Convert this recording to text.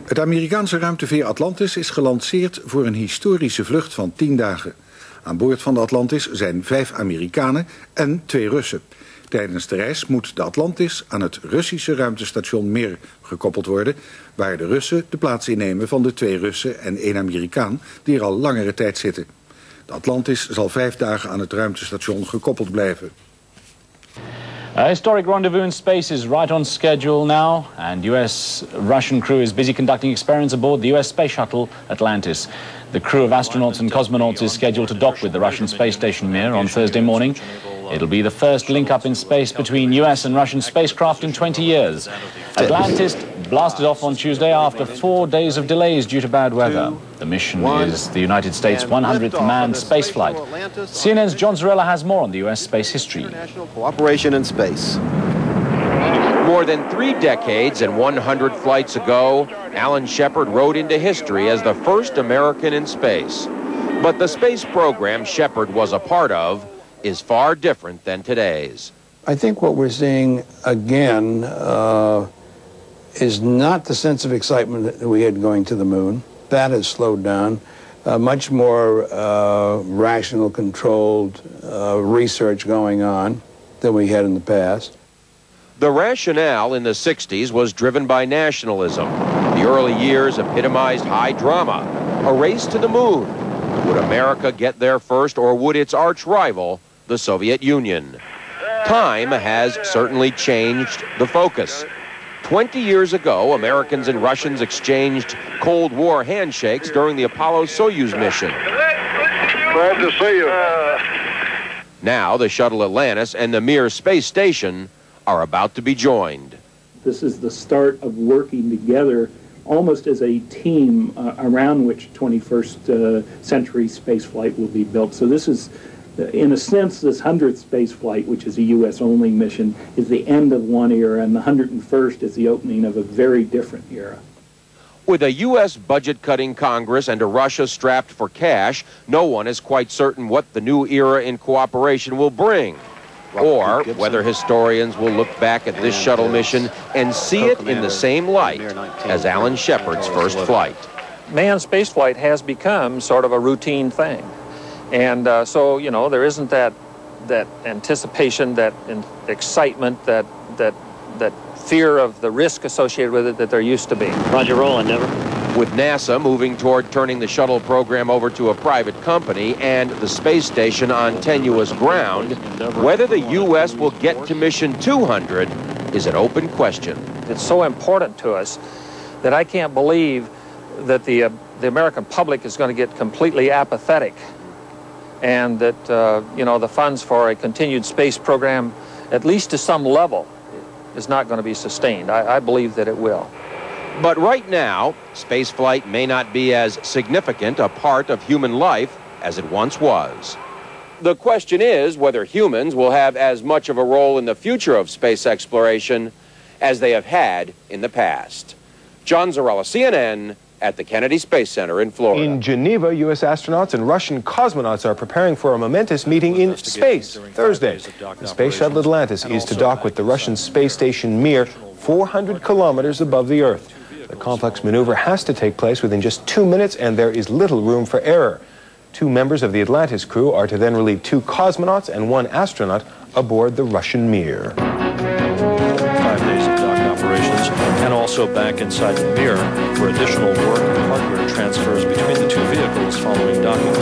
Het Amerikaanse ruimteveer Atlantis is gelanceerd voor een historische vlucht van 10 dagen. Aan boord van de Atlantis zijn 5 Amerikanen en 2 Russen. Tijdens de reis moet de Atlantis aan het Russische ruimtestation MIR gekoppeld worden, waar de Russen de plaats innemen van de 2 Russen en 1 Amerikaan die er al langere tijd zitten. De Atlantis zal 5 dagen aan het ruimtestation gekoppeld blijven. A historic rendezvous in space is right on schedule now, and US-Russian crew is busy conducting experiments aboard the US space shuttle Atlantis. The crew of astronauts and cosmonauts is scheduled to dock with the Russian space station Mir on Thursday morning. It'll be the first link-up in space between US and Russian spacecraft in 20 years. Atlantis blasted off on Tuesday after 4 days of delays due to bad weather. The mission is the United States' 100th manned spaceflight. CNN's John Zarella has more on the US space history. International cooperation in space. More than 3 decades and 100 flights ago, Alan Shepard rode into history as the first American in space. But the space program Shepard was a part of is far different than today's. I think what we're seeing again is not the sense of excitement that we had going to the moon. That has slowed down. Much more rational, controlled research going on than we had in the past. The rationale in the 60s was driven by nationalism. The early years epitomized high drama, a race to the moon. Would America get there first, or would its arch rival, the Soviet Union? Time has certainly changed the focus. 20 years ago, Americans and Russians exchanged Cold War handshakes during the Apollo-Soyuz mission. Glad to see you. Now, the shuttle Atlantis and the Mir space station are about to be joined. This is the start of working together almost as a team around which 21st century spaceflight will be built. So this is, in a sense, this 100th space flight, which is a U.S.-only mission, is the end of one era, and the 101st is the opening of a very different era. With a U.S. budget-cutting Congress and a Russia strapped for cash, no one is quite certain what the new era in cooperation will bring, or whether historians will look back at this shuttle mission and see it in the same light as Alan Shepard's first flight. Manned spaceflight has become sort of a routine thing. And so, you know, there isn't that anticipation, that excitement, that fear of the risk associated with it that there used to be. Roger, roll, Endeavour. With NASA moving toward turning the shuttle program over to a private company and the space station on tenuous ground, whether the U.S. will get to mission 200 is an open question. It's so important to us that I can't believe that the American public is going to get completely apathetic, and that, you know, the funds for a continued space program, at least to some level, is not going to be sustained. I believe that it will. But right now, spaceflight may not be as significant a part of human life as it once was. The question is whether humans will have as much of a role in the future of space exploration as they have had in the past. John Zarella, CNN, at the Kennedy Space Center in Florida. In Geneva, U.S. astronauts and Russian cosmonauts are preparing for a momentous meeting in space Thursday. The space shuttle Atlantis is to dock with the Russian space station Mir 400 kilometers above the Earth. The complex maneuver has to take place within just 2 minutes, and there is little room for error. 2 members of the Atlantis crew are to then relieve 2 cosmonauts and 1 astronaut aboard the Russian Mir. 5 days of dock operations, and also back inside the Mir, where additional work and hardware transfers between the 2 vehicles following docking